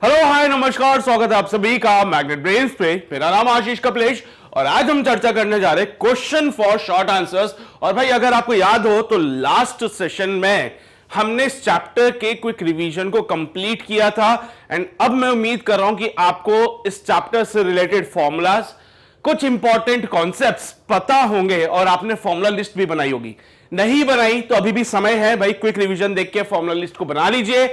Hello hi नमस्कार, स्वागत है आप सभी का मैग्नेट ब्रेन्स पे। मेरा नाम आशीष कपलेश और आज हम चर्चा करने जा रहे हैं क्वेश्चन फॉर शॉर्ट आंसर्स। और भाई अगर आपको याद हो तो लास्ट सेशन में हमने इस चैप्टर के क्विक रिवीजन को कंप्लीट किया था एंड अब मैं उम्मीद कर रहा हूं कि आपको इस चैप्टर से रिलेटेड फॉर्मूलाज, कुछ इंपॉर्टेंट कॉन्सेप्ट्स पता होंगे और आपने फॉर्मूला लिस्ट भी बनाई होगी। नहीं बनाई तो अभी भी समय है भाई, क्विक रिवीजन देख के फॉर्मूला लिस्ट को बना लीजिए,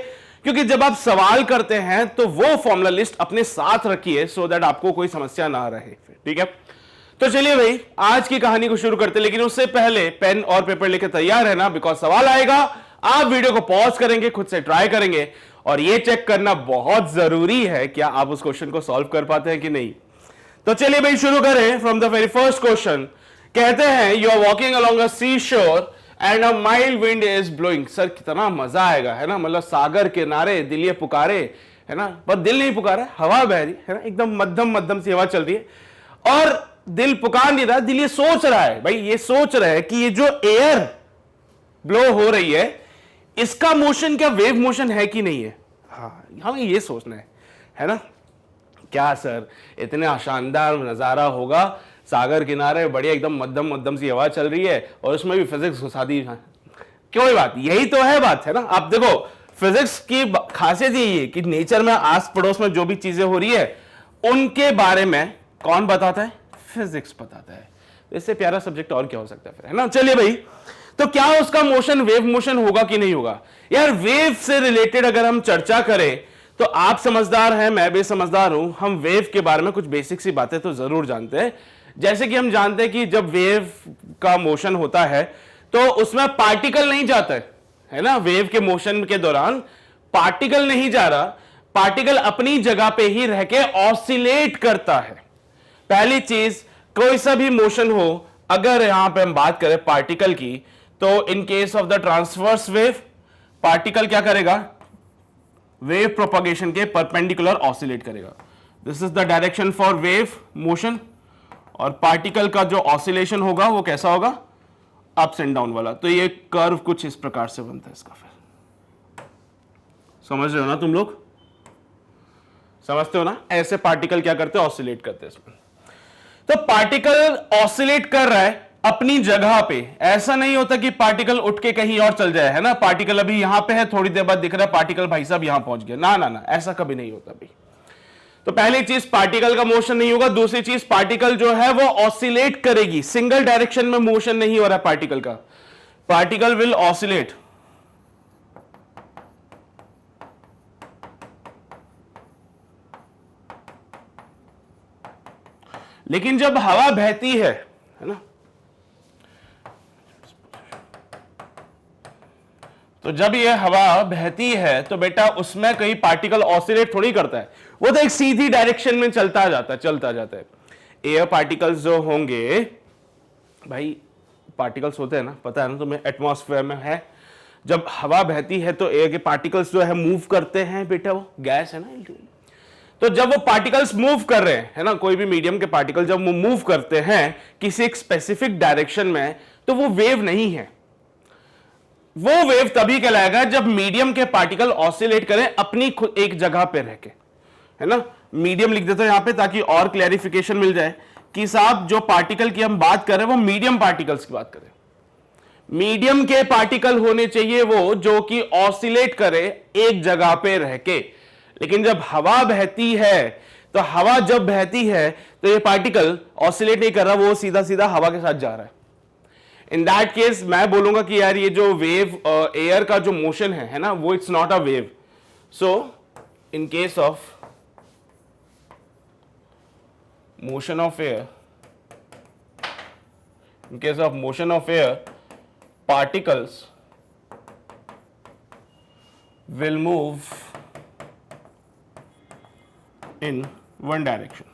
क्योंकि जब आप सवाल करते हैं तो वो फॉर्मूला लिस्ट अपने साथ रखिए सो दैट आपको कोई समस्या ना रहे। ठीक है, तो चलिए भाई आज की कहानी को शुरू करते हैं, लेकिन उससे पहले पेन और पेपर लेकर तैयार है ना, बिकॉज सवाल आएगा, आप वीडियो को पॉज करेंगे, खुद से ट्राई करेंगे और ये चेक करना बहुत जरूरी है क्या आप उस क्वेश्चन को सॉल्व कर पाते हैं कि नहीं। तो चलिए भाई शुरू करें from the very first question. कहते हैं you are walking along a sea shore and a mild wind is blowing. Sir कितना मजा आएगा, है ना, मतलब सागर किनारे दिल ये पुकारे, है ना, पर दिल नहीं पुकारा, हवा बह रही है ना, एकदम मध्यम मध्यम सी हवा चल रही है और दिल पुकार नहीं रहा, दिल ये सोच रहा है भाई, ये सोच रहा है कि ये जो एयर ब्लो हो रही है इसका मोशन क्या वेव मोशन है कि नहीं है। हाँ हमें ये सोचना है ना। क्या सर इतने शानदार नजारा होगा, सागर किनारे बढ़िया एकदम मध्यम मध्यम सी हवा चल रही है और उसमें भी फिजिक्स घुसा दी। कोई बात, यही तो है बात, है ना। आप देखो फिजिक्स की खासियत यही है कि नेचर में आस पड़ोस में जो भी चीजें हो रही है उनके बारे में कौन बताता है, फिजिक्स बताता है। इससे प्यारा सब्जेक्ट और क्या हो सकता है फिर, है ना। चलिए भाई, तो क्या उसका मोशन वेव मोशन होगा कि नहीं होगा। यार वेव से रिलेटेड अगर हम चर्चा करें तो आप समझदार हैं, मैं भी समझदार हूं, हम वेव के बारे में कुछ बेसिक सी बातें तो जरूर जानते हैं। जैसे कि हम जानते हैं कि जब वेव का मोशन होता है तो उसमें पार्टिकल नहीं जाता है ना। वेव के मोशन के दौरान पार्टिकल नहीं जा रहा, पार्टिकल अपनी जगह पे ही रह के ऑसिलेट करता है। पहली चीज, कोई सा भी मोशन हो, अगर यहां पे हम बात करें पार्टिकल की, तो in case of the transverse wave particle क्या करेगा, वेव प्रोपगेशन के परपेंडिकुलर ऑसिलेट करेगा। This is the direction for wave motion. और पार्टिकल का जो ऑसिलेशन होगा वो कैसा होगा, अप्स एंड डाउन वाला। तो ये कर्व कुछ इस प्रकार से बनता है इसका। फिर समझ रहे हो ना तुम लोग, समझते हो ना, ऐसे पार्टिकल क्या करते हैं, ऑसिलेट करते हैं इसमें। तो पार्टिकल ऑसिलेट कर रहा है अपनी जगह पे, ऐसा नहीं होता कि पार्टिकल उठ के कहीं और चल जाए, है ना। पार्टिकल अभी यहां पे है, थोड़ी देर बाद दिख रहा है पार्टिकल भाई साहब यहां पहुंच गया, ना ना ना, ऐसा कभी नहीं होता भाई। तो पहली चीज पार्टिकल का मोशन नहीं होगा। दूसरी चीज पार्टिकल जो है वो ऑसिलेट करेगी, सिंगल डायरेक्शन में मोशन नहीं हो रहा है पार्टिकल का, पार्टिकल विल ऑसिलेट। लेकिन जब हवा बहती है ना, तो जब ये हवा बहती है तो बेटा उसमें कहीं पार्टिकल ऑसिलेट थोड़ी करता है, वो तो एक सीधी डायरेक्शन में चलता जाता है। एयर पार्टिकल्स जो होंगे भाई, पार्टिकल्स होते हैं ना, पता है ना तुम्हें, एटमॉस्फेयर में है, जब हवा बहती है तो एयर के पार्टिकल्स जो है मूव करते हैं बेटा, वो गैस है ना। तो जब वो पार्टिकल्स मूव कर रहे हैं, है ना, कोई भी मीडियम के पार्टिकल जब वो मूव करते हैं किसी एक स्पेसिफिक डायरेक्शन में, तो वो वेव नहीं है। वो वेव तभी कहलाएगा जब मीडियम के पार्टिकल ऑसिलेट करें अपनी खुद एक जगह पे रह के, है ना। मीडियम लिख देता हूं यहां पे ताकि और क्लैरिफिकेशन मिल जाए कि साहब जो पार्टिकल की हम बात कर रहे हैं वो मीडियम पार्टिकल्स की बात करें। मीडियम के पार्टिकल होने चाहिए वो जो कि ऑसिलेट करे एक जगह पे रह के। लेकिन जब हवा बहती है, तो हवा जब बहती है तो ये पार्टिकल ऑसिलेट नहीं कर रहा, वो सीधा सीधा हवा के साथ जा रहा है। इन दैट केस मैं बोलूंगा कि यार ये जो वेव एयर का जो मोशन है ना, वो it's not a wave. So in case of motion of air, in case of motion of air, particles will move in one direction.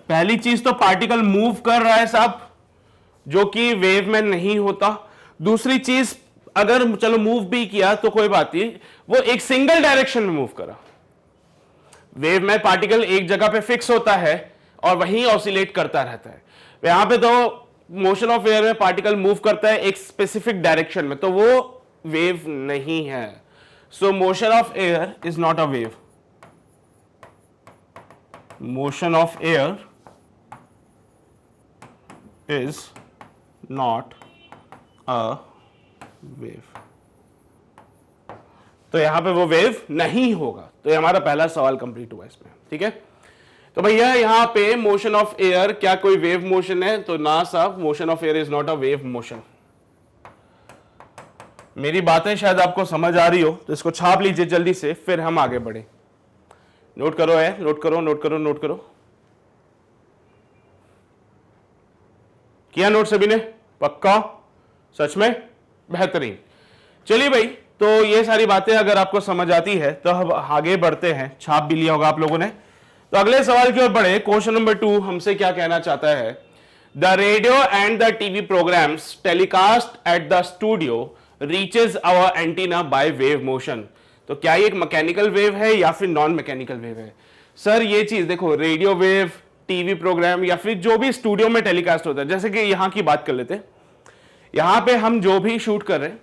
पहली चीज तो पार्टिकल मूव कर रहा है साहब, जो कि वेव में नहीं होता। दूसरी चीज, अगर चलो मूव भी किया तो कोई बात नहीं, वो एक सिंगल डायरेक्शन में मूव करा। वेव में पार्टिकल एक जगह पे फिक्स होता है और वहीं ऑसिलेट करता रहता है। यहां पे तो मोशन ऑफ एयर में पार्टिकल मूव करता है एक स्पेसिफिक डायरेक्शन में, तो वो वेव नहीं है। सो motion of air is not a wave, motion of air is not a wave, तो यहां पे वो वेव नहीं होगा। तो ये हमारा पहला सवाल कंप्लीट हुआ इसमें, ठीक है। तो भैया यहां पे मोशन ऑफ एयर क्या कोई वेव मोशन है? तो ना साहब, motion of air is not a wave motion. मेरी बातें शायद आपको समझ आ रही हो, तो इसको छाप लीजिए जल्दी से, फिर हम आगे बढ़े। नोट करो है, नोट करो, नोट करो, नोट करो। किया नोट सभी ने? पक्का? सच में? बेहतरीन। चलिए भाई, तो ये सारी बातें अगर आपको समझ आती है तो हम आगे बढ़ते हैं। छाप भी लिया होगा आप लोगों ने। तो अगले सवाल की ओर बढ़े। क्वेश्चन नंबर 2 हमसे क्या कहना चाहता है? The radio and the TV programs telecast at the studio reaches our antenna by wave motion. तो क्या ये एक मैकेनिकल वेव है या फिर नॉन मैकेनिकल वेव है? सर ये चीज देखो, रेडियो वेव, टीवी प्रोग्राम या फिर जो भी स्टूडियो में टेलीकास्ट होता है, जैसे कि यहां की बात कर लेते हैं, यहां पे हम जो भी शूट कर रहे हैं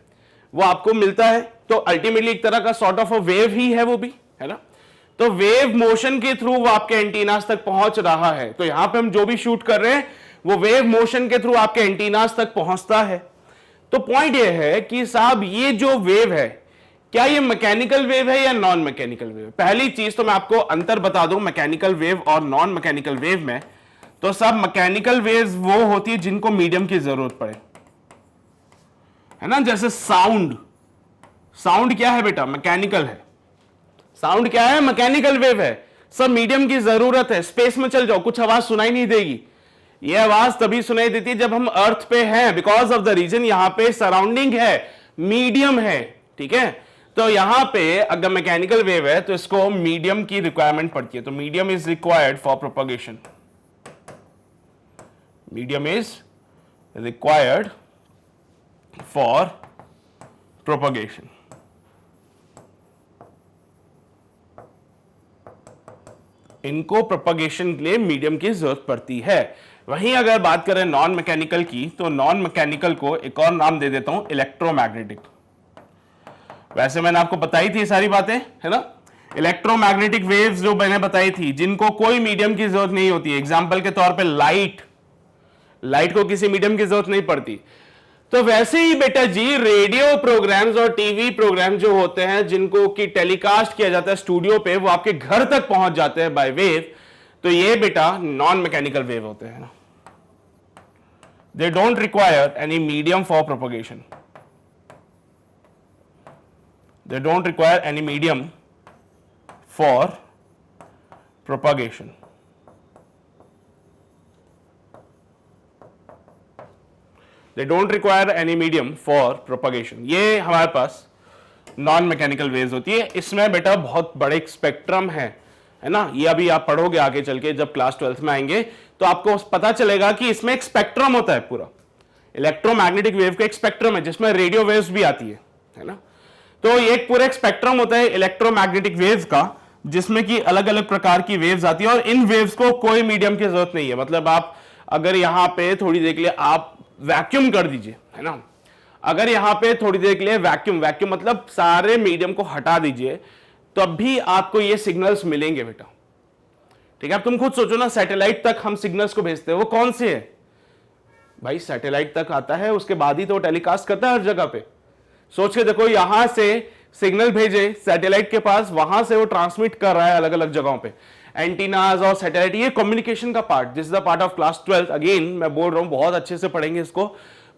वो आपको मिलता है, तो अल्टीमेटली एक तरह का सॉर्ट ऑफ अ वेव ही है वो भी, है ना। तो वेव मोशन के थ्रू वो आपके एंटीनास तक पहुंच रहा है। तो यहां पे हम जो भी शूट कर रहे हैं वो वेव मोशन के थ्रू आपके एंटीनास तक पहुंचता है। तो पॉइंट ये है कि साहब ये जो वेव है, क्या ये मैकेनिकल वेव है या नॉन मैकेनिकल वेव? पहली चीज तो मैं आपको अंतर बता दूं मैकेनिकल वेव और नॉन मैकेनिकल वेव में। तो सब मैकेनिकल वेव्स वो होती है जिनको मीडियम की जरूरत पड़े, है ना। जैसे साउंड, साउंड क्या है बेटा? मैकेनिकल है। साउंड क्या है? मैकेनिकल वेव है। सब मीडियम की जरूरत है। स्पेस में चल जाओ, कुछ आवाज सुनाई नहीं देगी। ये आवाज तभी सुनाई देती है जब हम अर्थ पे हैं, बिकॉज ऑफ द रीजन यहां पे सराउंडिंग है, मीडियम है, ठीक है। तो यहां पे अगर मैकेनिकल वेव है तो इसको मीडियम की रिक्वायरमेंट पड़ती है। तो medium is required for propagation, medium is required for propagation. इनको प्रोपगेशन के लिए मीडियम की जरूरत पड़ती है। वहीं अगर बात करें नॉन मैकेनिकल की, तो नॉन मैकेनिकल को एक और नाम दे देता हूं, इलेक्ट्रोमैग्नेटिक। वैसे मैंने आपको बताई थी सारी बातें, है ना। इलेक्ट्रोमैग्नेटिक वेव्स जो मैंने बताई थी, जिनको कोई मीडियम की जरूरत नहीं होती। एग्जांपल के तौर पे लाइट, लाइट को किसी मीडियम की जरूरत नहीं पड़ती। तो वैसे ही बेटा जी रेडियो प्रोग्राम्स और टीवी प्रोग्राम जो होते हैं जिनको कि टेलीकास्ट किया जाता है स्टूडियो पे, वो आपके घर तक पहुंच जाते हैं बाय वेव। तो ये बेटा नॉन मैकेनिकल वेव होते हैं ना। They don't require any medium for propagation, they don't require any medium for propagation. They don't require any medium for propagation। ये हमारे पास नॉन मैकेनिकल वेव्स होती है। इसमें बेटा बहुत बड़े स्पेक्ट्रम है ना। ये अभी आप पढ़ोगे आगे चल के, जब क्लास 12th में आएंगे तो आपको पता चलेगा कि इसमें एक स्पेक्ट्रम होता है पूरा। इलेक्ट्रोमैग्नेटिक वेव का एक स्पेक्ट्रम है जिसमें रेडियो वेव्स भी आती है ना। तो ये एक पूरा एक स्पेक्ट्रम होता है इलेक्ट्रोमैग्नेटिक वेव्स का, जिसमें कि अलग अलग प्रकार की वेव्स आती है और इन वेव्स को कोई मीडियम की जरूरत नहीं है। मतलब आप अगर यहां पे थोड़ी देर के लिए आप वैक्यूम कर दीजिए, है ना। अगर यहां पे थोड़ी देर के लिए वैक्यूम मतलब सारे मीडियम को हटा दीजिए, तब भी आपको ये सिग्नल्स मिलेंगे बेटा, ठीक है। अब तुम खुद सोचो ना, सैटेलाइट तक हम सिग्नल्स को भेजते हैं, वो कौन से है भाई? सैटेलाइट तक आता है, उसके बाद ही तो टेलीकास्ट करता है हर जगह पे। सोच के देखो, यहां से सिग्नल भेजे सैटेलाइट के पास, वहां से वो ट्रांसमिट कर रहा है अलग अलग जगहों पे। एंटीनाज और सैटेलाइट, ये कम्युनिकेशन का part, this is the part of class 12। Again मैं बोल रहा हूं, बहुत अच्छे से पढ़ेंगे इसको।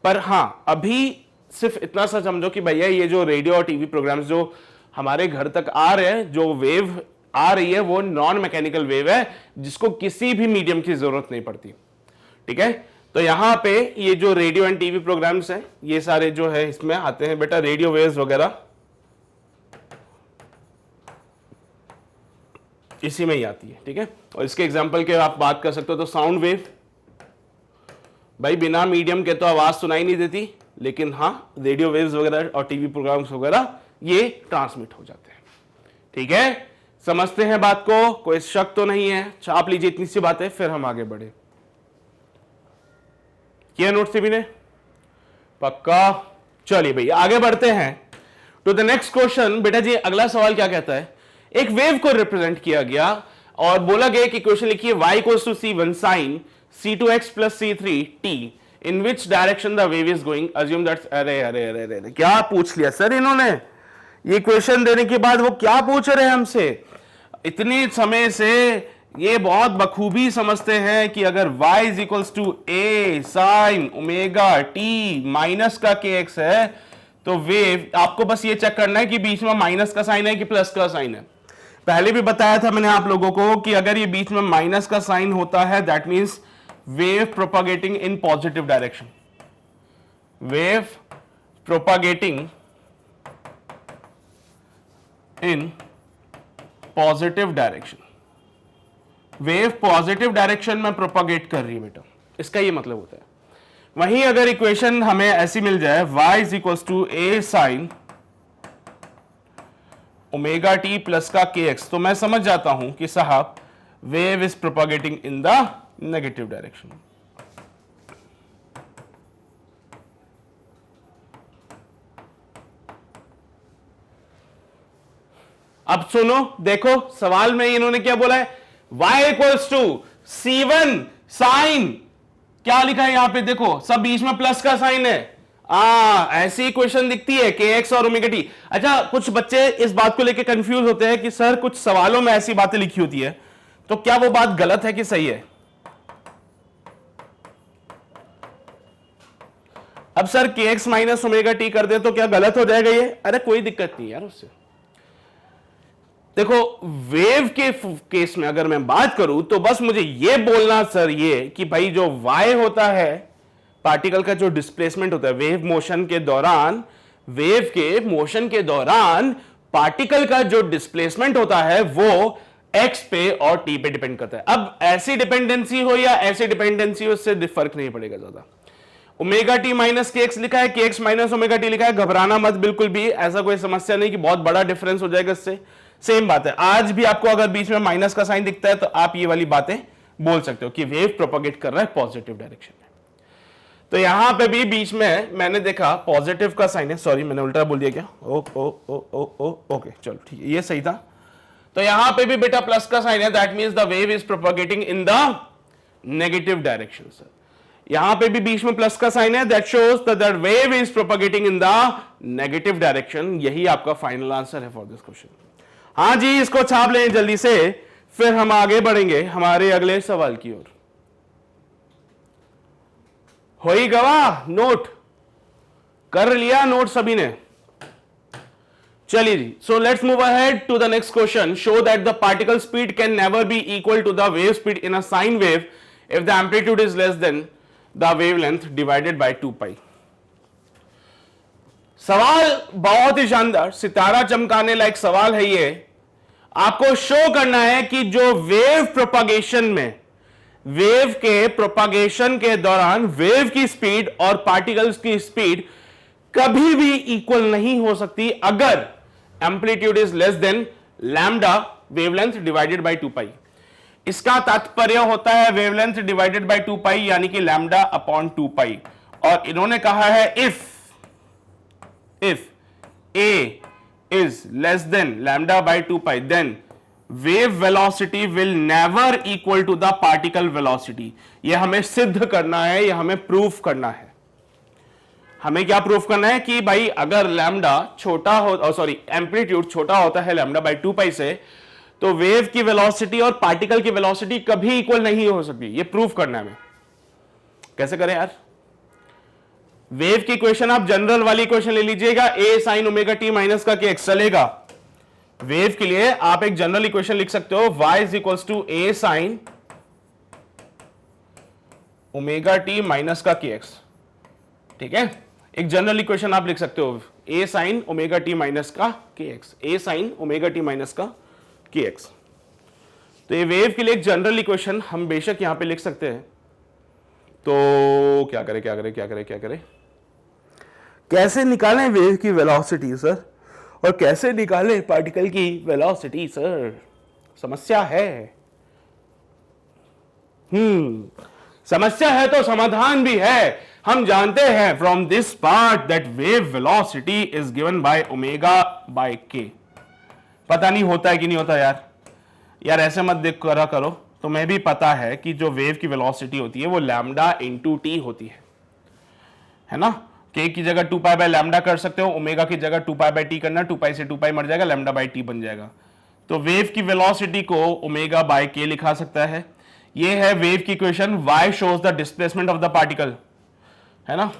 पर हां, अभी सिर्फ इतना सा समझो कि भैया ये जो रेडियो और टीवी प्रोग्राम्स जो हमारे घर तक आ रहे हैं, जो वेव आ रही है वो नॉन मैकेनिकल वेव है, जिसको किसी भी मीडियम की जरूरत नहीं पड़ती, ठीक है। तो यहां पे ये जो रेडियो एंड टीवी प्रोग्राम्स हैं, ये सारे जो है इसमें आते हैं बेटा रेडियो वेव्स वगैरह, इसी में ही आती है, ठीक है। और इसके एग्जांपल के आप बात कर सकते हो तो साउंड वेव, भाई बिना मीडियम के तो आवाज सुनाई नहीं देती, लेकिन हाँ रेडियो वेव्स वगैरह और टीवी प्रोग्राम्स वगैरह ये ट्रांसमिट हो जाते हैं, ठीक है। समझते हैं बात को, कोई शक तो नहीं है? छाप लीजिए इतनी सी बातें, फिर हम आगे बढ़े। किया नोट सभी ने? पक्का? चलिए भैया आगे बढ़ते हैं। To the next question. बेटा जी अगला सवाल क्या कहता है, एक वेव को रिप्रेजेंट किया गया और बोला गया कि क्वेश्चन लिखिए y equals to c1 sin c2x plus c3 t in which direction the wave is going, assume that's. अरे अरे अरे अरे क्या पूछ लिया सर इन्होंने, ये क्वेश्चन देने के बाद वो क्या पूछ रहे हैं हमसे। इतने समय से ये बहुत बखूबी समझते हैं कि अगर y is equals to a sine omega t minus का kx है तो वेव, आपको बस ये चेक करना है कि बीच में माइनस का साइन है कि प्लस का साइन है। पहले भी बताया था मैंने आप लोगों को कि अगर ये बीच में माइनस का साइन होता है that means wave propagating in positive direction, wave propagating in positive direction, wave positive direction में प्रोपागेट कर रही है बेटा, इसका ये मतलब होता है। वहीं अगर इक्वेशन हमें ऐसी मिल जाए y is equals to a sine omega t plus का kx, तो मैं समझ जाता हूं कि साहब wave is propagating in the negative direction. अब सुनो, देखो सवाल में इन्होंने क्या बोला है, y equals to c1 sign, क्या लिखा है यहां पे देखो, सब बीच में प्लस का साइन है। ऐसी इक्वेशन दिखती है kx और ओमेगा टी। अच्छा कुछ बच्चे इस बात को लेकर कंफ्यूज होते हैं कि सर कुछ सवालों में ऐसी बातें लिखी होती है, तो क्या वो बात गलत है कि सही है। अब sir kx minus omega T कर दे तो क्या गलत हो जाएगा ये, अरे कोई दिक्कत नहीं यार उससे। देखो वेव के केस में अगर मैं बात करूं तो बस मुझे ये बोलना सर ये कि भाई जो y होता है पार्टिकल का जो डिस्प्लेसमेंट होता है वेव मोशन के दौरान, वेव के मोशन के दौरान पार्टिकल का जो डिस्प्लेसमेंट होता है वो x पे और t पे डिपेंड करता है। अब ऐसी डिपेंडेंसी हो या ऐसी डिपेंडेंसी हो उससे फर्क नहीं पड़ेगा ज्यादा। ओमेगा टी माइनस के एक्स लिखा है, kx माइनस ओमेगा टी लिखा है, घबराना मत बिल्कुल भी, ऐसा कोई समस्या नहीं कि बहुत बड़ा डिफरेंस हो जाएगा इससे। सेम बात है, आज भी आपको अगर बीच में माइनस का साइन दिखता है तो आप ये वाली बातें बोल सकते हो कि वेव प्रोपागेट कर रहा है पॉजिटिव डायरेक्शन में। तो यहां पे भी बीच में मैंने देखा पॉजिटिव का साइन है, सॉरी मैंने उल्टा बोल दिया क्या, ओ ओ ओ ओ ओ ओके चलो ठीक है ये सही था। तो यहां पे भी बेटा प्लस का साइन है, that means the wave is propagating in the negative direction sir. यहां पे भी बीच में प्लस का साइन है, that shows that wave is propagating in the negative direction. यही आपका फाइनल आंसर है फॉर दिस क्वेश्चन। हाँ जी इसको छाप लें जल्दी से, फिर हम आगे बढ़ेंगे हमारे अगले सवाल की ओर। हो ही गवा, नोट कर लिया नोट सभी ने, चलिए जी। So let's move ahead to the next question. Show that the particle speed can never be equal to the wave speed in a sine wave if the amplitude is less than the wavelength divided by 2 pi. सवाल बहुत ही शानदार, सितारा चमकाने लायक सवाल है ये। आपको show करना है कि जो वेव प्रोपागेशन में, वेव के प्रोपागेशन के दौरान वेव की स्पीड और पार्टिकल्स की स्पीड कभी भी इक्वल नहीं हो सकती अगर amplitude is less then lambda wavelength divided by 2 पाई। इसका तात्पर्य होता है वेवलेंथ डिवाइडेड बाय 2 पाई यानी कि लैम्डा अपॉन 2 पाई। और इन्होंने कहा है if a is less than lambda by 2 pi then wave velocity will never equal to the particle velocity। यह हमें सिद्ध करना है, यह हमें प्रूफ करना है। हमें क्या प्रूफ करना है कि भाई अगर लैम्डा छोटा हो, सॉरी एम्पलीट्यूड छोटा होता है लैम्डा बाय 2 पाई से, तो वेव की वेलोसिटी और पार्टिकल की वेलोसिटी कभी इक्वल नहीं हो सकती। यह प्रूफ करना है हमें। कैसे करें यार, वेव की इक्वेशन आप जनरल वाली इक्वेशन ले लीजिएगा, a sine omega T minus का kx चलेगा। वेव के लिए आप एक जनरल इक्वेशन लिख सकते हो, y is equals to a sine omega T minus का kx। ठीक है, एक जनरल इक्वेशन आप लिख सकते हो a sine omega T minus का kx, a sine omega T minus का kx। तो ये वेव के लिए एक जनरल इक्वेशन हम बेशक यहां पे लिख सकते हैं। तो क्या करें क्या करें क्या करें क्या करें, कैसे निकालें वेव की वेलोसिटी सर, और कैसे निकालें पार्टिकल की वेलोसिटी सर, समस्या है। समस्या है तो समाधान भी है। हम जानते हैं from this part that wave velocity is given by omega by के। पता नहीं होता है कि नहीं होता यार ऐसे मत देख करा करो, तुम्हें भी पता है कि जो वेव की वेलोसिटी होती है वो लैम्डा इंटू टी होती है ना। के की जगह 2 पाई बाय लैम्डा कर सकते हो, ओमेगा की जगह 2 पाई बाय टी करना, 2 पाई से 2 पाई मर जाएगा, लैम्डा बाय टी बन जाएगा। तो वेव की वेलोसिटी को ओमेगा बाय के लिखा सकता है। ये है वेव की equation. y shows the displacement of the particle, है ना,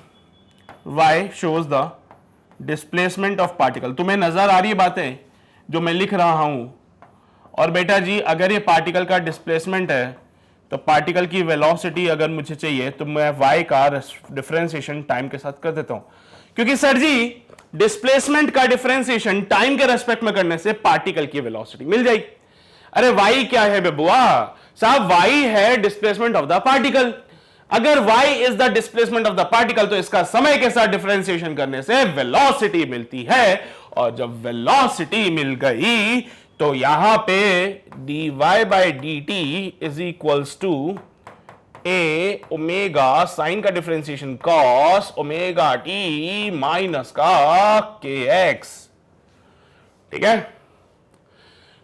y shows the displacement of particle. तुम्हें नजर आ रही है बातें जो मैं लिख रहा हूं? और बेटा जी अगर ये पार्टिकल का डिस्प्लेसमेंट है तो पार्टिकल की वेलोसिटी अगर मुझे चाहिए तो मैं y का डिफरेंशिएशन टाइम के साथ कर देता हूं, क्योंकि सर जी डिस्प्लेसमेंट का डिफरेंशिएशन टाइम के रेस्पेक्ट में करने से पार्टिकल की वेलोसिटी मिल जाएगी। अरे y क्या है बेबुआ साहब? y है डिस्प्लेसमेंट ऑफ द पार्टिकल। अगर y is the displacement of the particle तो इसका समय के साथ डिफरेंशिएशन करने से वेलोसिटी मिलती है, और जब वेलोसिटी मिल गई तो यहां पे dy by d t is equals to a omega sine का differentiation cos omega T minus का के एक्स। ठीक है,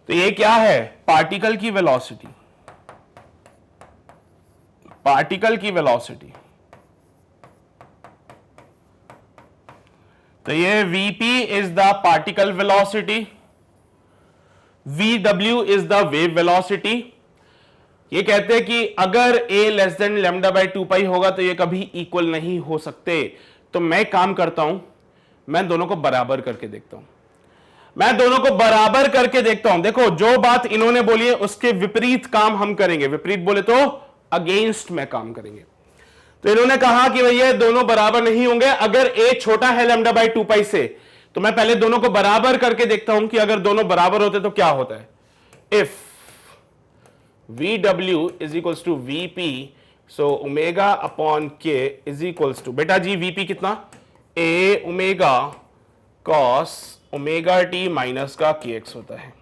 तो ये क्या है? पार्टिकल की वेलोसिटी, पार्टिकल की वेलोसिटी। तो ये Vp is the particle velocity, Vw is the wave velocity. ये कहते हैं कि अगर a less than lambda by 2 पाई होगा तो ये कभी इक्वल नहीं हो सकते। तो मैं काम करता हूं, मैं दोनों को बराबर करके देखता हूं, मैं दोनों को बराबर करके देखता हूं। देखो जो बात इन्होंने बोली है उसके विपरीत काम हम करेंगे। विपरीत बोले तो अगेंस्ट में काम करेंगे। तो इन्होंने कहा कि भैया दोनों बराबर नहीं होंगे अगर a छोटा है लैम्डा बाय 2 पाई से। तो मैं पहले दोनों को बराबर करके देखता हूं कि अगर दोनों बराबर होते तो क्या होता है। If VW is equals to VP, so omega upon K is equals to, बेटा जी VP कितना? A omega cos omega T minus का KX होता है।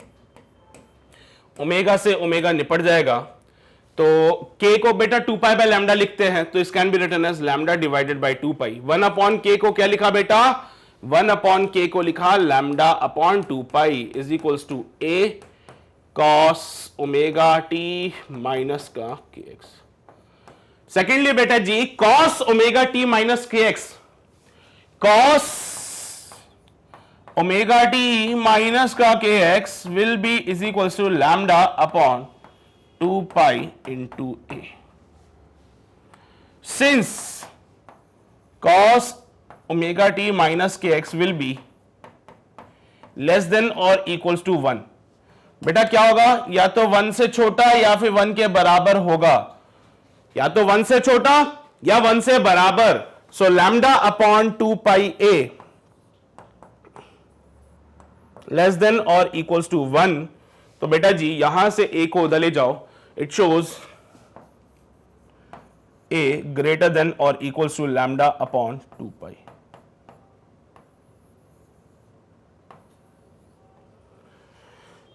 ओमेगा से ओमेगा निपट जाएगा तो K को बेटा 2 पाई बाय लैम्डा लिखते हैं, तो इस can be written as lambda divided by 2 pi. 1 upon K को क्या लिखा बेटा? 1 अपॉन K को लिखा lambda upon 2 pi is equals to A cos omega T minus का kx। सेकेंडली बेटा जी cos omega T minus kx, cos omega T minus का kx will be is equal to lambda upon 2 pi into a। Since cos omega T minus kx will be less than और equals to 1, बेटा क्या होगा? या तो 1 से छोटा या फिर 1 के बराबर होगा, या तो 1 से छोटा या 1 से बराबर। सो lambda upon 2 pi a less than और इक्वल्स टू 1। तो बेटा जी यहां से a को उधर ले जाओ, it shows a greater than और इक्वल्स टू लैम्डा अपॉन 2 पाई।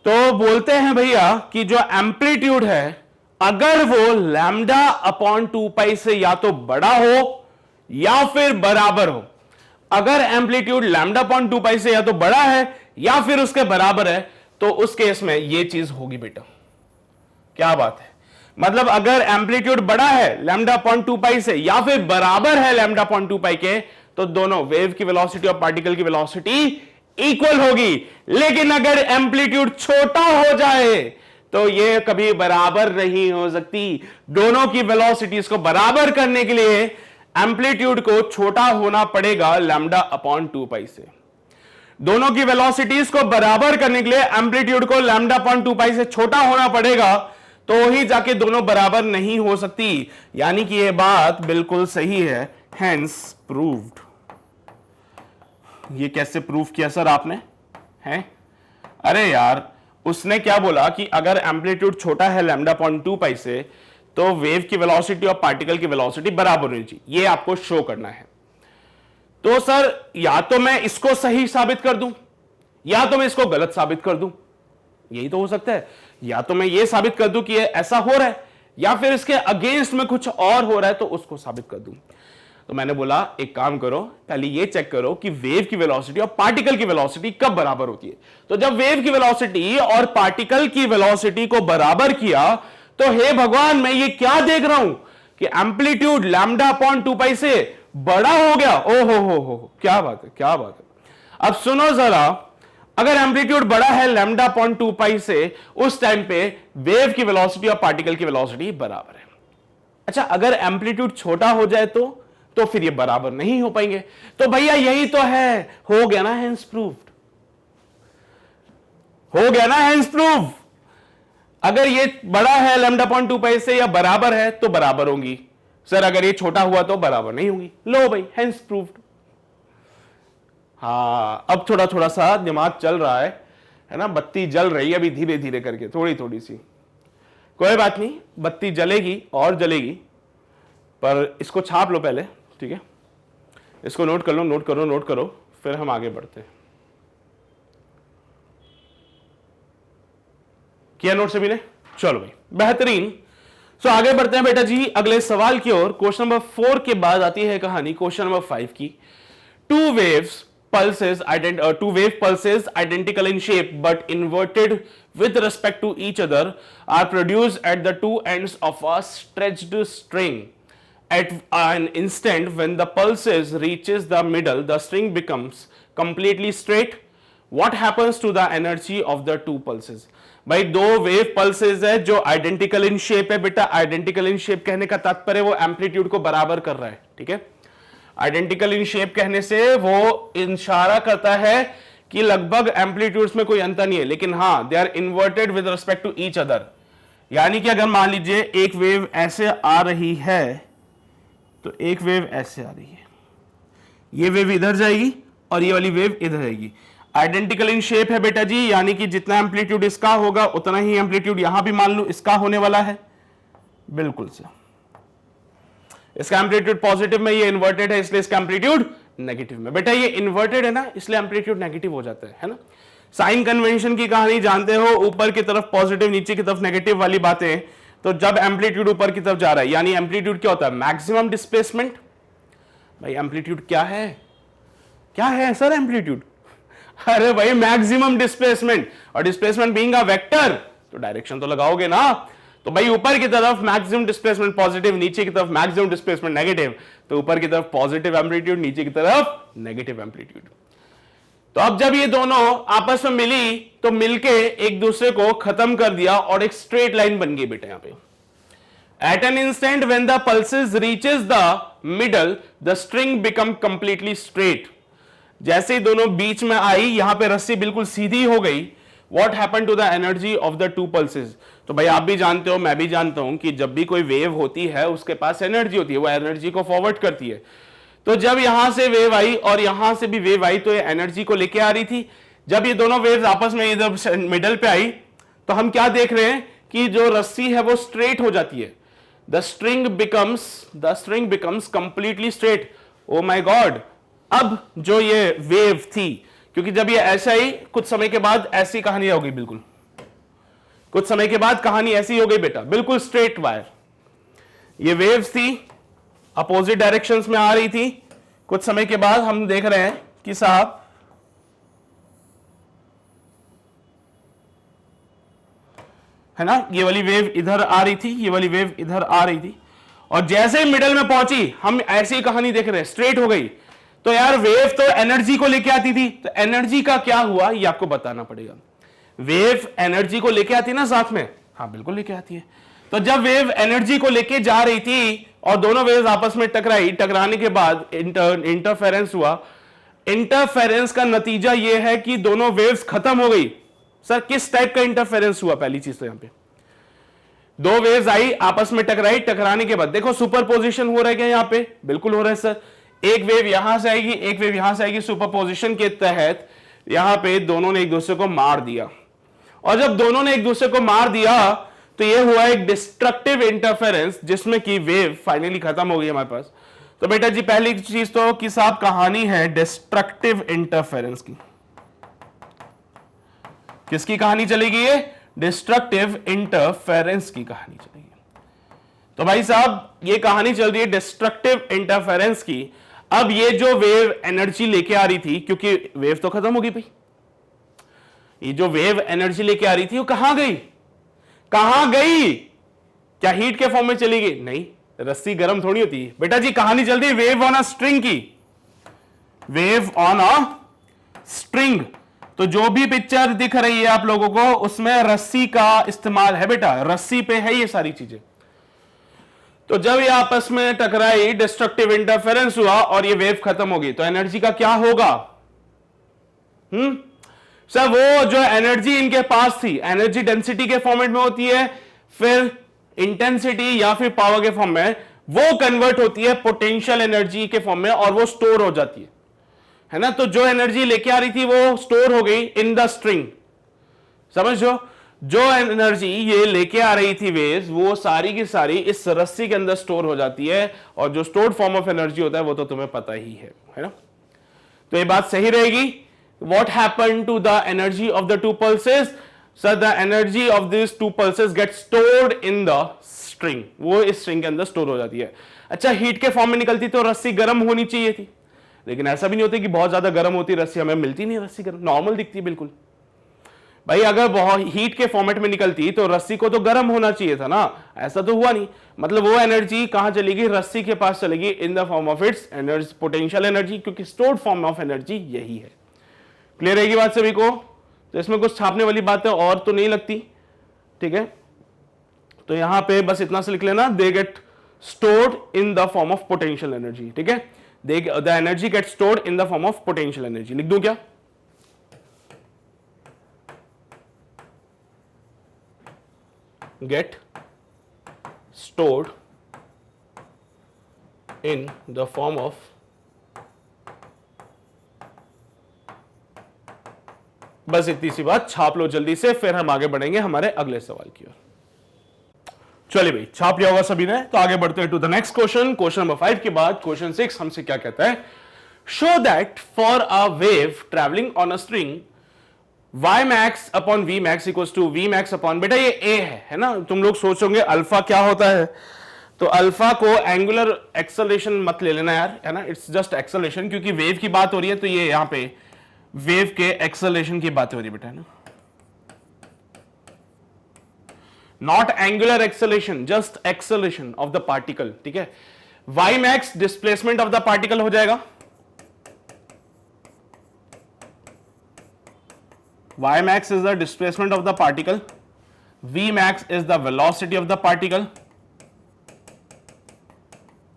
तो बोलते हैं भैया कि जो एम्पलीट्यूड है अगर वो लैम्डा अपॉन 2 पाई से या तो बड़ा हो या फिर बराबर हो, अगर एम्पलीट्यूड लैम्डा अपॉन 2 पाई से या तो बड़ा है या फिर उसके बराबर है तो उस केस में ये चीज होगी बेटा। क्या बात है? मतलब अगर एम्पलीट्यूड बड़ा है लैम्डा अपॉन 2 पाई से या फिर बराबर है लैम्डा अपॉन 2 पाई के, तो दोनों वेव की वेलोसिटी और पार्टिकल की वेलोसिटी इक्वल होगी। लेकिन अगर एम्पलीट्यूड छोटा हो जाए तो ये कभी बराबर नहीं हो सकती। दोनों की वेलोसिटीज को बराबर करने के लिए एम्पलीट्यूड को छोटा होना पड़ेगा लैम्डा अपॉन 2 पाई से। दोनों की वेलोसिटीज को बराबर करने के लिए एम्पलीट्यूड को लैम्डा अपॉन 2 पाई से छोटा होना पड़ेगा, तो ही जाके दोनों बराबर नहीं हो सकती। यानी कि यह बात बिल्कुल सही है, हेंस प्रूव्ड। ये कैसे प्रूव किया सर आपने? हैं? अरे यार उसने क्या बोला कि अगर एम्पलीट्यूड छोटा है लैम्डा अपॉन 2 पाई से तो वेव की वेलोसिटी और पार्टिकल की वेलोसिटी बराबर होनी चाहिए, ये आपको शो करना है। तो सर या तो मैं इसको सही साबित कर दूं या तो मैं इसको गलत साबित कर दूं, यही तो हो सकता है। या तो मैं ये साबित कर दूं कि ये ऐसा हो रहा है या फिर इसके अगेंस्ट में कुछ और हो रहा है तो उसको साबित कर दूं। तो मैंने बोला एक काम करो, पहले ये चेक करो कि वेव की वेलोसिटी और पार्टिकल की वेलोसिटी कब बराबर होती है। तो जब वेव की वेलोसिटी और पार्टिकल की वेलोसिटी को बराबर किया तो हे भगवान, मैं ये क्या देख रहा हूं कि एम्पलीट्यूड लैम्डा अपॉन 2 पाई से बड़ा हो गया। ओ हो, क्या बात है, क्या बात है। अब सुनो जरा, अगर एम्पलीट्यूड बड़ा है लैम्डा अपॉन 2 पाई से, उस टाइम पे वेव की वेलोसिटी और पार्टिकल की वेलोसिटी बराबर है। अच्छा, अगर एम्पलीट्यूड छोटा हो जाए तो फिर ये बराबर नहीं हो पाएंगे। तो भैया यही तो है, हो गया ना हेंस प्रूव्ड, हो गया ना हेंस प्रूव। अगर ये बड़ा है लैम्डा अपॉन 2 पाई से या बराबर है तो बराबर होंगी। सर अगर ये छोटा हुआ तो बराबर नहीं होंगी। लो भाई, हेंस प्रूव्ड। हाँ, अब थोड़ा थोड़ा सा दिमाग चल रहा है ना, बत्ती जल रही है अभी धीरे धीरे करके, थोड़ी थोड़ी सी। कोई बात नहीं, बत्ती जलेगी और जलेगी, पर इसको छाप लो पहले, ठीक है। इसको नोट कर लो, नोट करो, नोट करो, फिर हम आगे बढ़ते हैं। किया नोट सभी ने? चलो भाई, बेहतरीन। सो आगे बढ़ते हैं बेटा जी अगले सवाल की ओर। क्वेश्चन नंबर 4 के बाद आती है कहानी क्वेश्चन नंबर 5 की। Two wave pulses identical in shape but inverted with respect to each other are produced at the two ends of a stretched string. At an instant when the pulses reaches the middle, the string becomes completely straight. What happens to the energy of the two pulses? भाई दो wave pulses है जो identical in shape है बेटा। Identical in shape कहने का तात्पर्य वो एम्पलीट्यूड को बराबर कर रहा है, ठीक है। आइडेंटिकल इन शेप कहने से वो इशारा करता है कि लगभग एम्पलीट्यूड्स में कोई अंतर नहीं है, लेकिन हाँ they are inverted with respect to each other. यानी कि अगर मान लीजिए एक वेव ऐसे आ रही है तो एक वेव ऐसे आ रही है, ये वेव इधर जाएगी और ये वाली वेव इधर जाएगी। आइडेंटिकल इन शेप है बेटा जी, यानी कि जितना एम्पलीट्यूड इसका होगा उतना ही एम्पलीट्यूड यहां भी मान लो इसका होने वाला है। बिल्कुल से इसका एम्पलीट्यूड पॉजिटिव में, ये इन्वर्टेड है इसलिए इसका एम्पलीट्यूड नेगेटिव में। बेटा ये इन्वर्टेड है ना, इसलिए एम्पलीट्यूड नेगेटिव हो जाता है ना। साइन कन्वेंशन की कहानी जानते हो, ऊपर की तरफ पॉजिटिव नीचे की तरफ नेगेटिव वाली बातें। तो जब एम्पलीट्यूड ऊपर की तरफ जा रहा है यानी एम्पलीट्यूड क्या होता है? Maximum displacement. भाई एम्पलीट्यूड क्या है? क्या है सर एम्पलीट्यूड? अरे भाई मैक्सिमम डिस्प्लेसमेंट, और डिस्प्लेसमेंट बीइंग अ वेक्टर तो डायरेक्शन तो लगाओगे ना। तो भाई ऊपर की तरफ मैक्सिमम डिस्प्लेसमेंट पॉजिटिव, नीचे की तरफ मैक्सिमम डिस्प्लेसमेंट नेगेटिव, तो ऊपर की तरफ पॉजिटिव एम्पलीट्यूड, नीचे की तरफ नेगेटिव एम्पलीट्यूड। तो अब जब ये दोनों आपस में मिली तो मिलके एक दूसरे को खत्म कर दिया और एक स्ट्रेट लाइन बन गई बेटा। यहां पे at an instant when the pulses reaches the middle the string become completely straight. जैसे ही दोनों बीच में आई, यहां पे रस्सी बिल्कुल सीधी हो गई। What happened to the energy of the two pulses? तो भाई आप भी जानते हो, मैं भी जानता हूं कि जब भी कोई वेव होती है उसके पास एनर्जी होती है, वो एनर्जी को फॉरवर्ड करती है। तो जब यहां से वेव आई और यहां से भी वेव आई तो ये एनर्जी को लेके आ रही थी। जब ये दोनों वेव्स आपस में इधर मिडल पे आई तो हम क्या देख रहे हैं कि जो रस्सी है वो स्ट्रेट हो जाती है। The string becomes completely straight. Oh my God, अब जो ये वेव थी, क्योंकि जब ये ऐसा ही कुछ समय के बाद ऐसी कहानी हो गई, बिल्कुल कुछ समय के बाद कहानी ऐसी हो गई बेटा, बिल्कुल स्ट्रेट वायर। ये वेव्स थी, अपोजिट डायरेक्शंस में आ रही थी। कुछ समय के बाद हम देख रहे हैं कि साहब है ना, ये वाली वेव इधर आ रही थी, ये वाली वेव इधर आ रही थी, और जैसे ही मिडल में पहुंची हम ऐसी ही कहानी देख रहे हैं, स्ट्रेट हो गई। तो यार वेव तो एनर्जी को लेके आती थी, तो एनर्जी का क्या हुआ ये आपको बताना पड़ेगा। वेव एनर्जी को लेके आती है ना साथ में? हाँ बिल्कुल लेके आती है। तो जब वेव एनर्जी को लेके जा रही थी और दोनों वेव्स आपस में टकराई, टकराने के बाद इंटरफेरेंस हुआ। इंटरफेरेंस का नतीजा यह है कि दोनों वेव्स खत्म हो गई। सर किस टाइप का इंटरफेरेंस हुआ? पहली चीज तो यहां पे दो वेव्स आई, आपस में टकराई, टकराने के बाद देखो सुपरपोजिशन हो रहा है क्या यहां पे? बिल्कुल हो रहा है सर। एक वेव यहां से आएगी, एक वेव यहां से आएगी। सुपरपोजिशन के तहत यहां पे दोनों ने एक दूसरे को मार दिया, और जब दोनों ने एक दूसरे को मार दिया तो ये हुआ एक डिस्ट्रक्टिव इंटरफेरेंस, जिसमें कि वेव फाइनली खत्म हो गई हमारे पास। तो बेटा जी पहली चीज तो कि साहब कहानी है डिस्ट्रक्टिव इंटरफेरेंस की। किसकी कहानी चलेगी? ये डिस्ट्रक्टिव इंटरफेरेंस की कहानी चलेगी। तो भाई साहब ये कहानी चल रही है डिस्ट्रक्टिव इंटरफेरेंस की। अब ये जो वेव एनर्जी लेके आ रही थी, क्योंकि वेव तो खत्म हो गई भाई, ये जो वेव एनर्जी लेके आ रही थी वो कहां गई? कहां गई? क्या हीट के फॉर्म में चली गई? नहीं, रस्सी गर्म थोड़ी होती है बेटा जी। कहानी चल रही है वेव ऑन अ स्ट्रिंग की, वेव ऑन अ स्ट्रिंग। तो जो भी पिक्चर दिख रही है आप लोगों को, उसमें रस्सी का इस्तेमाल है बेटा, रस्सी पे है ये सारी चीजें। तो जब ये आपस में टकराई, डिस्ट्रक्टिव इंटरफेरेंस हुआ और ये वेव खत्म हो गई, तो एनर्जी का क्या होगा? सर वो जो एनर्जी इनके पास थी, एनर्जी डेंसिटी के फॉर्मेट में होती है, फिर इंटेंसिटी या फिर पावर के फॉर्म में, वो कन्वर्ट होती है पोटेंशियल एनर्जी के फॉर्म में और वो स्टोर हो जाती है ना। तो जो एनर्जी लेके आ रही थी वो स्टोर हो गई इन द स्ट्रिंग। समझो, जो एनर्जी ये लेके आ रही थी वेव्स, वो सारी की सारी इस रस्सी के अंदर स्टोर हो जाती है, और जो स्टोर्ड फॉर्म ऑफ एनर्जी होता है वो तो तुम्हें पता ही है ना। तो ये बात सही रहेगी। What happened to the energy of the two pulses? So the energy of these two pulses gets stored in the string. वो इस स्ट्रिंग के अंदर स्टोर हो जाती है। अच्छा, हीट के फॉर्म में निकलती तो रस्सी गर्म होनी चाहिए थी, लेकिन ऐसा भी नहीं होता कि बहुत ज्यादा गर्म होती रस्सी, हमें मिलती नहीं रस्सी गर्म, नॉर्मल दिखती है बिल्कुल। भाई अगर बहुत हीट के फॉर्मेट में निकलती तो रस्सी को तो गर्म होना चाहिए था ना, ऐसा तो हुआ नहीं। मतलब वो एनर्जी कहां चलेगी? रस्सी के पास चलेगी in the form of its energy, potential energy, क्योंकि स्टोर्ड फॉर्म ऑफ एनर्जी यही है। क्लियर रहेगी बात सभी को? तो इसमें कुछ छापने वाली बातें और तो नहीं लगती, ठीक है। तो यहां पे बस इतना से लिख लेना, they get stored in the form of potential energy, ठीक है। The energy get stored in the form of potential energy. लिख दूं क्या? Get stored in the form of, बस इतनी सी बात छाप लो जल्दी से, फिर हम आगे बढ़ेंगे हमारे अगले सवाल की ओर। चलिए भाई, छाप लिया होगा सभी ने, तो आगे बढ़ते हैं to the next question. Question number 5 के बाद क्वेश्चन 6 हमसे क्या कहता है? Show that for a wave travelling on a string y max upon v max equals to v max upon, बेटा ये a है ना। तुम लोग सोचोगे अल्फा क्या होता है, तो अल्फा को एंगुलर एक्सेलरेशन मत ले लेना यार, है ना, इट्स जस्ट एक्सेलरेशन, क्योंकि वेव की बात हो रही है तो ये यहां पे वेव के एक्सेलरेशन की बात हो रही है बेटा, है ना, not angular acceleration, just acceleration of the particle, ठीक है। y max displacement of the particle हो जाएगा, y max is the displacement of the particle, v max is the velocity of the particle,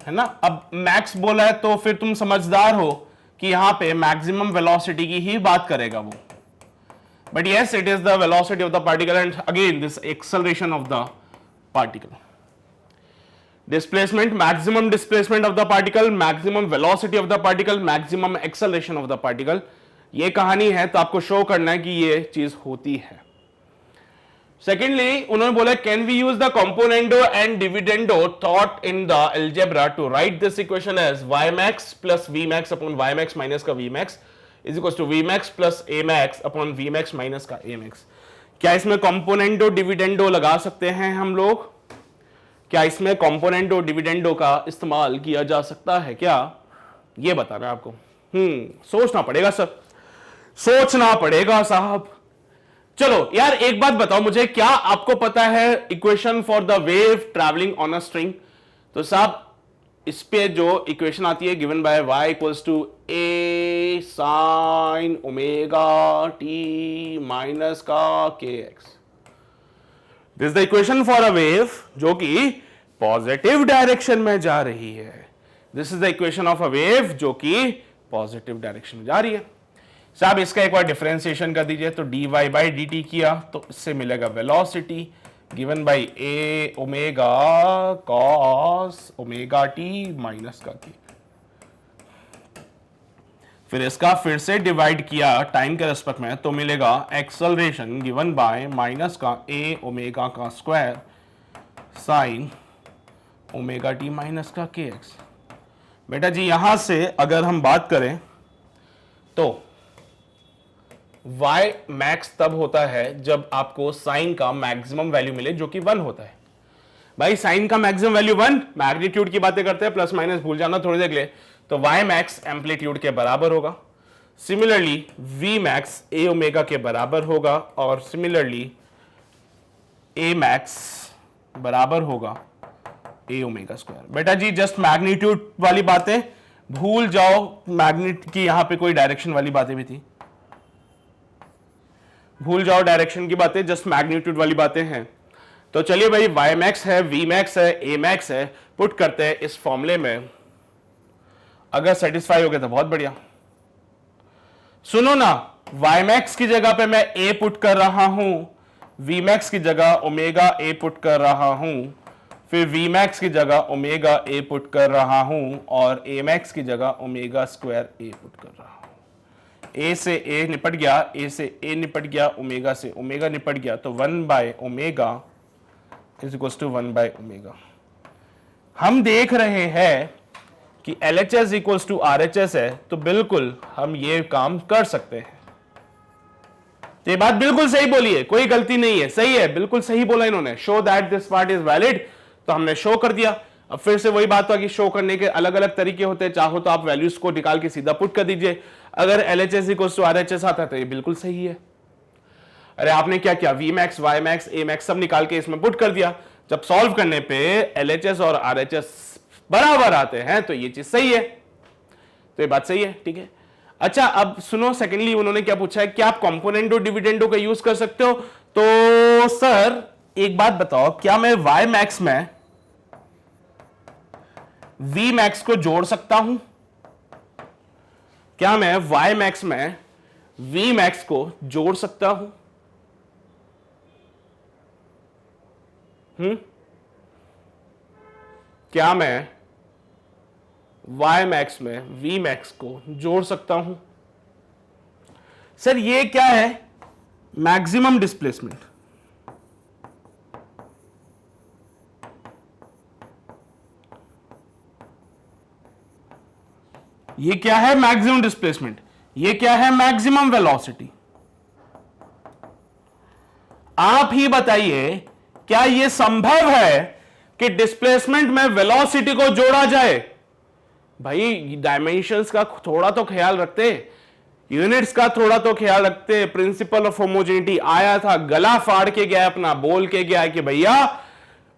है ना। अब मैक्स बोला है तो फिर तुम समझदार हो कि यहां पे मैक्सिमम वेलोसिटी की ही बात करेगा वो, but yes it is the velocity of the particle and again this acceleration of the particle. Displacement, maximum displacement of the particle, maximum velocity of the particle, maximum acceleration of the particle, ये कहानी है। तो आपको show करना है कि ये चीज होती है। सेकेंडली उन्होंने बोला can we use the componendo and dividendo thought in the algebra to write this equation as y max plus v max upon y max minus का v max is equal to v max plus a max upon v max minus का a max। क्या इसमें componendo dividendo लगा सकते हैं हम लोग? क्या इसमें कंपोनेंडो डिविडेंडो का इस्तेमाल किया जा सकता है क्या? ये बताना है आपको। सोचना पड़ेगा सर, सोचना पड़ेगा साहब। चलो यार एक बात बताओ मुझे, क्या आपको पता है equation for the wave travelling on a string? तो साहब इस पे जो इक्वेशन आती है given by y equals to a sine omega t minus का kx, this the equation for a wave जो कि पॉजिटिव डायरेक्शन में जा रही है। This is the equation of a wave जो कि पॉजिटिव डायरेक्शन में जा रही है। साहब इसका एक बार डिफरेंशिएशन कर दीजिए, तो dy बाई डी टी किया तो इससे मिलेगा velocity given by a omega cos omega T minus का t। फिर इसका फिर से डिवाइड किया टाइम के रेस्पेक्ट में तो मिलेगा एक्सेलरेशन गिवन बाय माइनस का a ओमेगा का square sine omega T minus का kx। बेटा जी यहां से अगर हम बात करें तो y मैक्स तब होता है जब आपको साइन का मैक्सिमम वैल्यू मिले जो कि 1 होता है। भाई साइन का मैक्सिमम वैल्यू 1, मैग्नीट्यूड की बातें करते हैं, प्लस माइनस भूल जाना थोड़ी देर के लिए, तो वाई मैक्स एम्पलीट्यूड के बराबर होगा। Similarly V max A omega के बराबर होगा, और सिमिलरली ए मैक्स बराबर होगा ए ओमेगा स्क्वायर। बेटा जी जस्ट मैग्नीट्यूड वाली बातें भूल जाओ, मैग्नेट की यहां पे कोई डायरेक्शन वाली बातें भी थी, भूल जाओ डायरेक्शन की बातें, जस्ट मैग्नीट्यूड वाली बातें हैं। तो चलिए भाई वाई मैक्स है, वी मैक्स है, ए मैक्स है, पुट करते हैं इस फॉर्मूले में, अगर सेटिस्फाई हो गया तो बहुत बढ़िया। सुनो ना, वाई मैक्स की जगह पे मैं ए पुट कर रहा हूं, वी मैक्स की जगह ओमेगा ए पुट कर रहा हूं, फिर वी मैक्स की जगह ओमेगा ए पुट कर रहा हूं, और ए मैक्स की जगह ओमेगा स्क्वायर ए पुट कर रहा हूं। ए से ए निपट गया, ए से ए निपट गया, ओमेगा से ओमेगा निपट गया, तो 1 by omega is equal to 1 by omega. हम देख रहे हैं कि LHS इक्वल्स टू RHS है, तो बिल्कुल हम ये काम कर सकते हैं। तो ये बात बिल्कुल सही बोली है, कोई गलती नहीं है, सही है, बिल्कुल सही बोला इन्होंने। Show that this part is valid, तो हमने शो कर दिया। अब फिर से वही बात हुआ कि शो करने के अलग अलग तरीके होते हैं, चाहो तो आप वैल्यूज को निकाल के सीधा पुट कर दीजिए। अगर LHS इक्वल्स टू RHS आता है तो ये बिल्कुल सही है। अरे आपने क्या किया, V max, Y max, A max सब निकाल के इसमें पुट कर दिया। जब सॉल्व करने पे LHS और RHS बराबर आते हैं तो ये चीज सही है, तो ये बात सही है, ठीक है। अच्छा अब सुनो, सेकेंडली उन्होंने क्या पूछा है, क्या आप कंपोनेंडो डिविडेंडो का यूज कर सकते हो? तो सर एक बात बताओ, क्या मैं वाई मैक्स में वी मैक्स को जोड़ सकता हूं? क्या मैं वाई मैक्स में वी मैक्स को जोड़ सकता हूं? क्या मैं वाई मैक्स में वी मैक्स को जोड़ सकता हूं? सर ये क्या है? Maximum displacement. ये क्या है? Maximum displacement. ये क्या है? Maximum velocity. आप ही बताइए, क्या यह संभव है कि डिस्प्लेसमेंट में वेलोसिटी को जोड़ा जाए? भाई डायमेंशंस का थोड़ा तो ख्याल रखते, यूनिट्स का थोड़ा तो ख्याल रखते। प्रिंसिपल ऑफ होमोजेनिटी आया था, गला फाड़ के गया, अपना बोल के गया कि भैया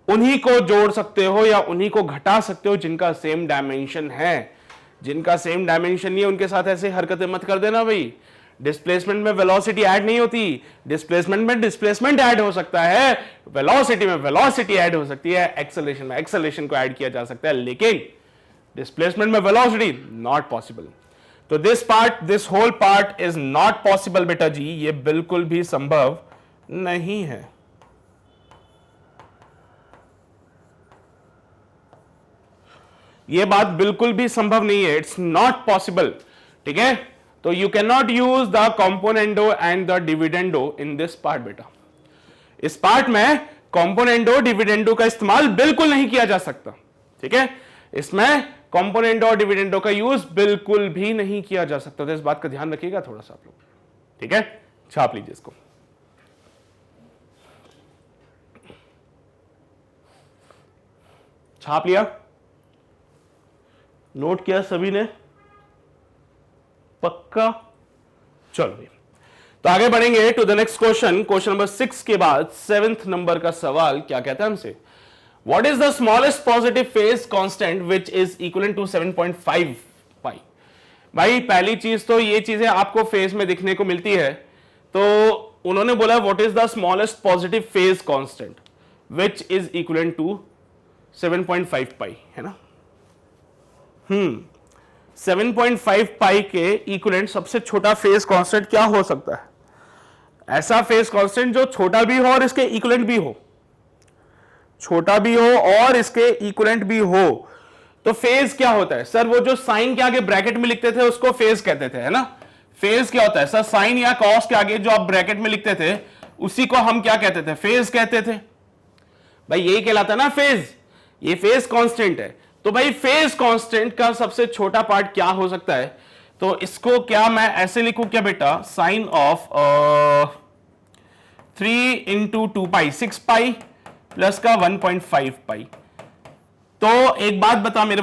उन्हीं को जोड़ सकते हो या उन्हीं को घटा सकते हो जिनका सेम डायमेंशन है। जिनका सेम डायमेंशन नहीं है उनके साथ ऐसे हरकतें मत कर देना भाई। डिस्प्लेसमेंट में वेलोसिटी ऐड नहीं होती, डिस्प्लेसमेंट में डिस्प्लेसमेंट ऐड हो सकता है, वेलोसिटी में वेलोसिटी ऐड हो सकती है, एक्सेलरेशन में एक्सेलरेशन को ऐड किया जा सकता है, लेकिन डिस्प्लेसमेंट में वेलोसिटी नॉट पॉसिबल। तो this whole part is not possible बेटा जी, ये बिल्कुल भी संभव नहीं है। ये बात बिल्कुल भी संभव नहीं है, इट्स नॉट पॉसिबल, ठीक है। तो you can not use the componendo and the dividendo in this part बेटा। इस पार्ट में कॉम्पोनेंडो डिविडेंडो का इस्तेमाल बिल्कुल नहीं किया जा सकता, ठीक है। इसमें कॉम्पोनेंडो और डिविडेंडो का यूज बिल्कुल भी नहीं किया जा सकता, तो इस बात का ध्यान रखिएगा थोड़ा सा आप लोग, ठीक है। छाप लीजिए इसको। छाप लिया, नोट किया सभी ने? पक्का? चलो तो आगे बढ़ेंगे to the next question. Question number 6 के बाद 7th नंबर का सवाल क्या कहता है हमसे, what is the smallest positive phase constant which is equivalent to 7.5 pi. भाई पहली चीज तो ये चीजें आपको फेज में दिखने को मिलती है, तो उन्होंने बोला what is the smallest positive phase constant which is equivalent to 7.5 pi, है ना। 7.5 पाई के इक्विवेलेंट सबसे छोटा फेज कांस्टेंट क्या हो सकता है? ऐसा फेज कांस्टेंट जो छोटा भी हो और इसके इक्विवेलेंट भी हो, छोटा भी हो और इसके इक्विवेलेंट भी हो। तो फेज क्या होता है सर? वो जो साइन के आगे ब्रैकेट में लिखते थे उसको फेज कहते थे, है ना। फेज क्या होता है सर? साइन या कॉस के आगे जो आप ब्रैकेट में लिखते थे उसी को हम क्या कहते थे? फेज कहते थे। भाई यही कहलाता है ना फेज, ये फेज कांस्टेंट है। तो भाई फेज कांस्टेंट का सबसे छोटा पार्ट क्या हो सकता है? तो इसको क्या मैं ऐसे लिखूं क्या बेटा, sine of 3 into 2 pi 6 pi plus का 1.5 पाई। तो एक बात बता मेरे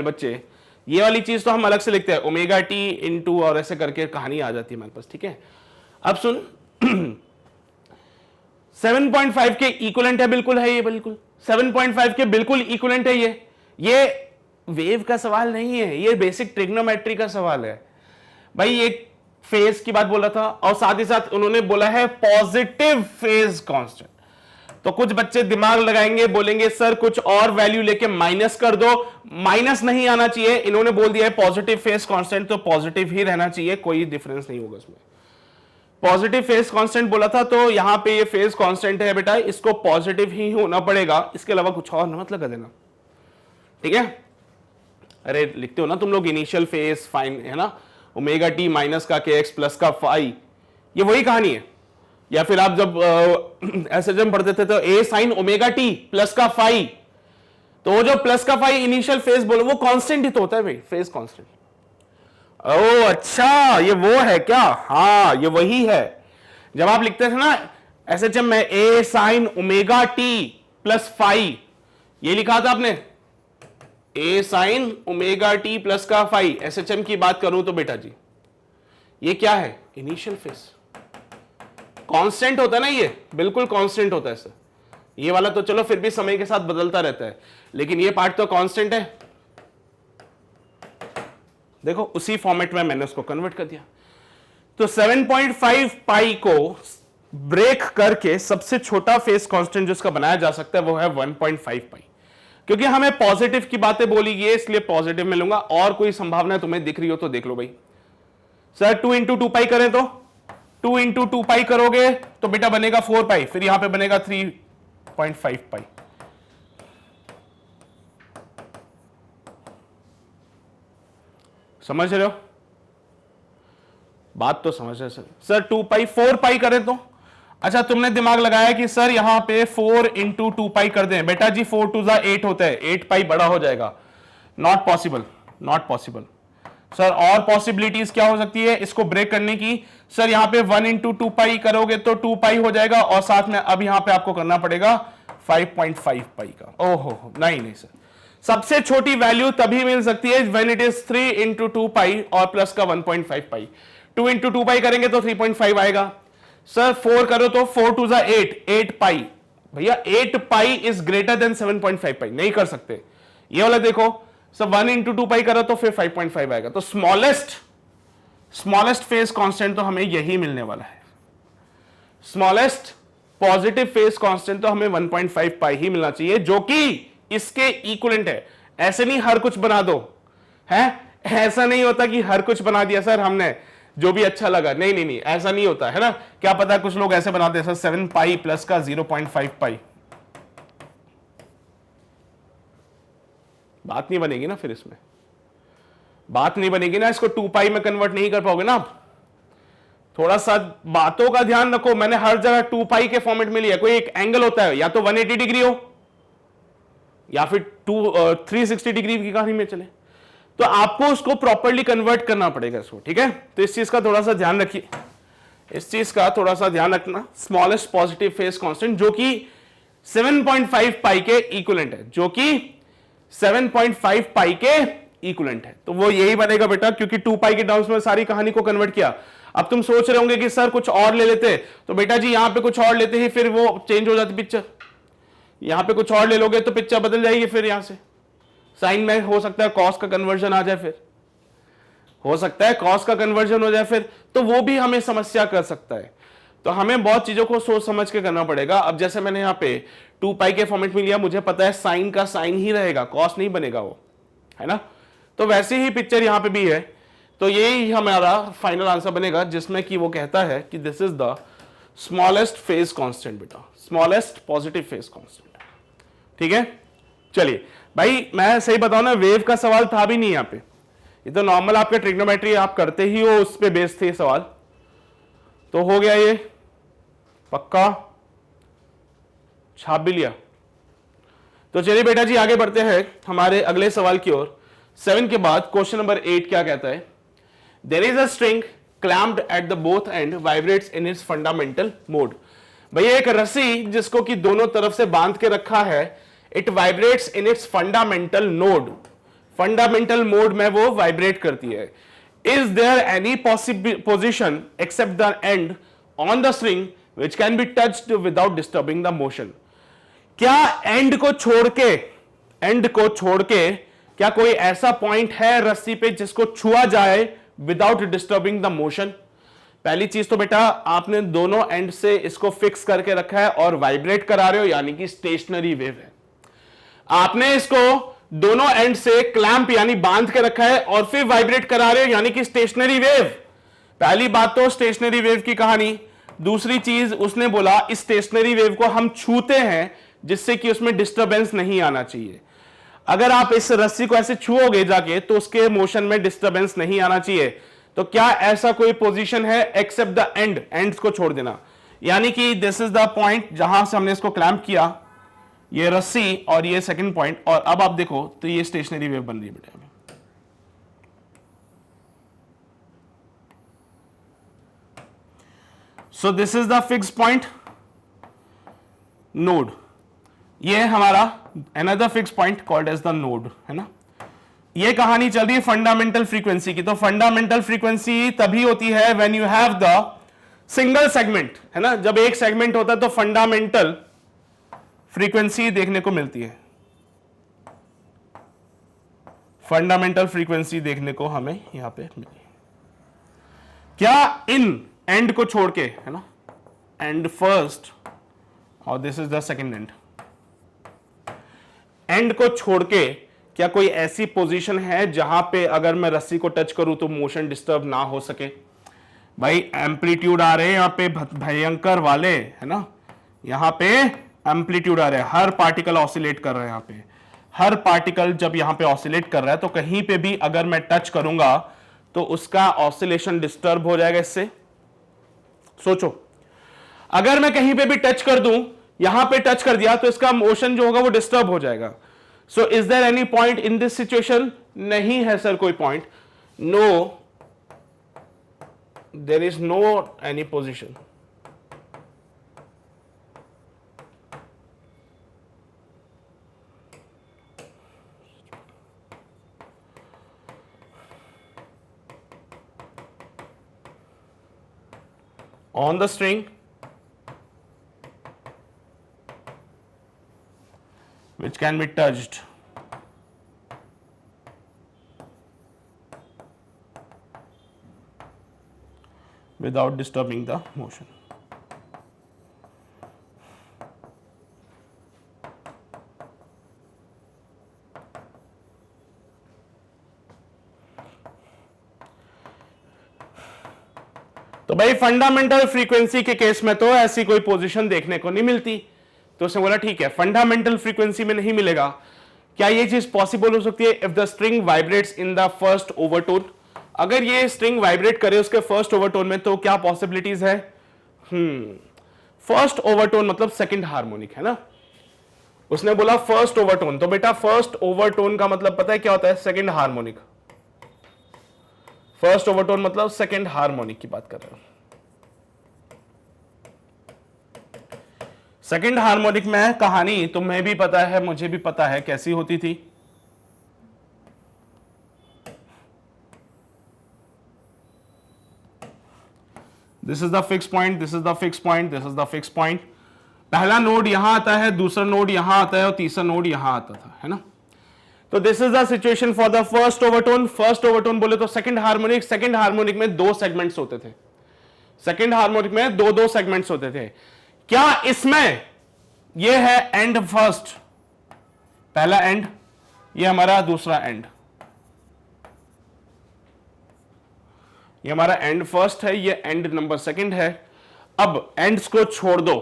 बच्चे, ये वाली चीज तो हम अलग से लिखते हैं, ओमेगा टी इंटू और ऐसे करके कहानी आ जाती है हमारे पास, ठीक है। अब सुन 7.5 के इक्विवेलेंट है, बिल्कुल है ये, बिल्कुल 7.5 के बिल्कुल इक्विवेलेंट है ये वेव का सवाल नहीं है, ये बेसिक ट्रिग्नोमेट्री का सवाल है भाई। एक फेज की बात बोला था और साथ ही साथ उन्होंने बोला है पॉजिटिव फेज कांस्टेंट। तो कुछ बच्चे दिमाग लगाएंगे, बोलेंगे सर कुछ और वैल्यू लेके माइनस कर दो, माइनस नहीं आना चाहिए, इन्होंने बोल दिया है पॉजिटिव फेज कांस्टेंट तो पॉजिटिव ही रहना चाहिए, कोई डिफरेंस नहीं होगा इसमें। पॉजिटिव फेज कांस्टेंट बोला था तो यहां पे ये फेज कांस्टेंट है बेटा, इसको पॉजिटिव ही होना पड़ेगा, इसके अलावा कुछ और मत लगा देना, ठीक है। अरे लिखते हो ना तुम लोग इनिशियल फेज फाइन है ना, ओमेगा टी माइनस का के एक्स प्लस का फाई, ये वही कहानी है। या फिर आप जब एसएचएम पढ़ते थे तो ए साइन ओमेगा टी प्लस का फाई, तो वो जो प्लस का फाई इनिशियल फेज बोलो वो कांस्टेंट ही तो होता है भाई, फेज कांस्टेंट। ओ अच्छा ये वो है क्या, हाँ ये वही है। जब आप लिखते थे ना एसएचएम में a sine omega t plus phi, ये लिखा था आपने, a sine omega t plus का फाई। एसएचएम की बात करूं तो बेटा जी ये क्या है, इनिशियल फेज कांस्टेंट होता है ना, ये बिल्कुल कांस्टेंट होता है सर। ये वाला तो चलो फिर भी समय के साथ बदलता रहता है, लेकिन ये पार्ट तो कांस्टेंट है। देखो उसी फॉर्मेट में मैंने उसको कन्वर्ट कर दिया। तो 7.5 पाई को ब्रेक करके सबसे छोटा फेज कांस्टेंट जिसका बनाया जा सकता है वो है 1.5 पाई। क्योंकि हमें पॉजिटिव की बातें बोली गई है इसलिए पॉजिटिव में लूंगा, और कोई संभावना तुम्हें दिख रही हो तो देख लो भाई। सर 2 इंटू 2 पाई करें तो 2 इंटू 2 पाई करोगे तो बेटा बनेगा 4 पाई, फिर यहां पे बनेगा 3.5 पाई। समझ रहे हो बात, तो समझ रहे सर 2 पाई 4 पाई करें तो, अच्छा तुमने दिमाग लगाया कि सर यहां पे 4 इंटू 2 पाई कर दें, बेटा जी 4 टू जा 8 होता है, 8 पाई बड़ा हो जाएगा, not possible, not possible. Sir और पॉसिबिलिटीज क्या हो सकती है इसको ब्रेक करने की, सर यहां पे 1 इंटू 2 पाई करोगे तो 2 पाई हो जाएगा, और साथ में अब यहां पे आपको करना पड़ेगा 5.5 पाई का। ओहो नहीं सर, सबसे छोटी वैल्यू तभी मिल सकती है व्हेन इट इज 3 इंटू 2 पाई और प्लस का 1.5 पाई। 2 इंटू 2 पाई करेंगे तो 3.5 आएगा। सर 4 करो तो 4 टू जा 8 पाई, भैया 8 पाई इज ग्रेटर देन 7.5 पाई, नहीं कर सकते। ये वाला देखो सर 1 इंटू 2 पाई करो तो फिर 5.5 आएगा, तो स्मॉलेस्ट फेज कांस्टेंट तो हमें यही मिलने वाला है। स्मॉलेस्ट पॉजिटिव फेज कांस्टेंट तो हमें 1.5 पाई ही मिलना चाहिए, जो कि इसके इक्विवेलेंट है। ऐसे नहीं हर कुछ बना दो, है ऐसा नहीं होता कि हर कुछ बना दिया सर हमने जो भी अच्छा लगा, नहीं ऐसा नहीं होता है ना। क्या पता कुछ लोग ऐसे बनाते हैं सर 7 पाई प्लस का 0.5 पाई, बात नहीं बनेगी ना, फिर इसमें बात नहीं बनेगी ना, इसको 2 पाई में कन्वर्ट नहीं कर पाओगे ना आप। थोड़ा सा बातों का ध्यान रखो, मैंने हर जगह 2 पाई के फॉर्मेट में लिया। कोई एक एंगल होता है या तो 180 डिग्री हो या फिर 360 डिग्री की कहानी में चले, तो आपको उसको प्रॉपर्ली कन्वर्ट करना पड़ेगा इसको, ठीक है। तो इस चीज का थोड़ा सा ध्यान रखिए, इस चीज का थोड़ा सा ध्यान रखना। स्मॉलेस्ट पॉजिटिव फेज कांस्टेंट जो कि 7.5 पाई के इक्विवेलेंट है, जो कि 7.5 पाई के इक्विवेलेंट है, तो वो यही बनेगा बेटा, क्योंकि 2 पाई के टर्म्स में सारी कहानी को कन्वर्ट किया। अब तुम सोच रहे होंगे कि सर कुछ और ले लेते, तो बेटा जी यहां पे कुछ और लेते ही फिर वो चेंज हो जाती पिक्चर, यहां पे कुछ और ले लोगे तो पिक्चर बदल जाएगी, फिर यहां से साइन में हो सकता है कॉस का कन्वर्जन आ जाए, फिर हो सकता है कॉस का कन्वर्जन हो जाए, फिर तो वो भी हमें समस्या कर सकता है। तो हमें बहुत चीजों को सोच समझ के करना पड़ेगा। अब जैसे मैंने यहाँ पे 2 पाई के फॉर्मेट में लिया, मुझे पता है साइन का साइन ही रहेगा, कॉस नहीं बनेगा वो, है ना। तो वैसे ही पिक्चर यहाँ पे भी है, तो यही हमारा फाइनल आंसर बनेगा, जिसमें कि वो कहता है कि this is the smallest phase constant बेटा, स्मॉलेस्ट पॉजिटिव फेज कांस्टेंट, ठीक है। चलिए भाई मैं सही बताऊं ना, वेव का सवाल था भी नहीं यहाँ पे, ये तो नॉर्मल आपके ट्रिग्नोमेट्री आप करते ही हो, उस पे बेस थे सवाल, तो हो गया ये पक्का, छाप भी लिया। तो चलिए बेटा जी आगे बढ़ते हैं हमारे अगले सवाल की ओर। 7 के बाद क्वेश्चन नंबर 8 क्या कहता है, there is a string clamped at the both end vibrates in its fundamental mode। भैया एक रस्सी जिसको कि दोनों तरफ से बांध के रखा है, it vibrates in its fundamental node, fundamental mode में वो वाइब्रेट करती है. Is there any position except the end on the string which can be touched without disturbing the motion? क्या एंड को छोड़ के क्या कोई ऐसा पॉइंट है रस्सी पे जिसको छुआ जाए विदाउट डिस्टर्बिंग द मोशन? पहली चीज तो बेटा आपने दोनों एंड से इसको फिक्स करके रखा है और वाइब्रेट करा रहे हो, यानी कि स्टेशनरी वेव है. आपने इसको दोनों एंड से क्लैंप यानी बांध के रखा है और फिर वाइब्रेट करा रहे हो, यानी कि स्टेशनरी वेव. पहली बात तो स्टेशनरी वेव की कहानी. दूसरी चीज उसने बोला इस स्टेशनरी वेव को हम छूते हैं जिससे कि उसमें डिस्टरबेंस नहीं आना चाहिए. अगर आप इस रस्सी को ऐसे छुओगे जाके तो उसके मोशन में डिस्टरबेंस नहीं आना चाहिए. तो क्या ऐसा कोई पोजीशन है एक्सेप्ट द एंड्स को छोड़ देना? यानी कि दिस इज द पॉइंट जहां से हमने इसको क्लैंप किया, ये रस्सी और ये सेकंड पॉइंट, और अब आप देखो तो ये स्टेशनरी वेव बन रही है बेटा. So this is the fix point node. ये हमारा another fix point called as the node है ना. ये कहानी चल रही है फंडामेंटल फ्रीक्वेंसी की. तो फंडामेंटल फ्रीक्वेंसी तभी होती है when you have the single segment है ना. जब एक सेगमेंट होता है तो फंडामेंटल फ्रीक्वेंसी देखने को मिलती है. फंडामेंटल फ्रीक्वेंसी देखने को हमें यहां पे मिली. क्या इन एंड को छोड़ के है ना, एंड फर्स्ट और this is the second and को छोड़ के क्या कोई ऐसी पोजीशन है जहां पे अगर मैं रस्सी को टच करूं तो मोशन डिस्टर्ब ना हो सके? भाई एम्पलीट्यूड आ रहे हैं यहां पे भयंकर वाले है ना. यहां पे एम्पलीट्यूड आ रहे हैं, हर पार्टिकल ऑसिलेट कर रहा है. यहां पे हर पार्टिकल जब यहां पे ऑसिलेट कर रहा है तो कहीं पे भी अगर मैं टच करूंगा तो उसका ऑसिलेशन डिस्टर्ब हो जाएगा. इससे सोचो, अगर मैं कहीं पे भी टच कर दूं, यहां पे टच कर दिया तो इसका मोशन जो होगा वो डिस्टर्ब हो जाएगा. So is there any point in this situation? नहीं है सर कोई point. No, there is no any position. on the string which can be touched without disturbing the motion. तो भाई फंडामेंटल फ्रीक्वेंसी के केस में तो ऐसी कोई पोजीशन देखने को नहीं मिलती. तो उसने बोला ठीक है फंडामेंटल फ्रीक्वेंसी में नहीं मिलेगा. क्या ये चीज पॉसिबल हो सकती है? If the string vibrates in the first overtone, अगर ये स्ट्रिंग वाइब्रेट करे उसके फर्स्ट ओवरटोन में तो क्या पॉसिबिलिटीज है? फर्स्ट ओवरटोन मतलब सेकंड हार्मोनिक है ना. उसने बोला फर्स्ट ओवरटोन, तो बेटा फर्स्ट ओवरटोन का मतलब पता है क्या होता है? Second harmonic. फर्स्ट ओवरटोन मतलब सेकंड हार्मोनिक की बात कर रहे हो. सेकंड हार्मोनिक में कहानी तुम्हें भी पता है, मुझे भी पता है कैसी होती थी. This is the fix point, this is the fix point, this is the fix point. पहला नोड यहां आता है, दूसरा नोड यहां आता है और तीसरा नोड यहां आता था है ना. तो this is the situation for the first overtone. First overtone बोले तो सेकंड हार्मोनिक. सेकंड हार्मोनिक में दो सेगमेंट्स होते थे. सेकंड हार्मोनिक में दो दो सेगमेंट्स होते थे. क्या इसमें ये है एंड फर्स्ट, पहला एंड, ये हमारा दूसरा एंड. ये हमारा एंड फर्स्ट है, ये एंड नंबर सेकंड है. अब एंड्स को छोड़ दो.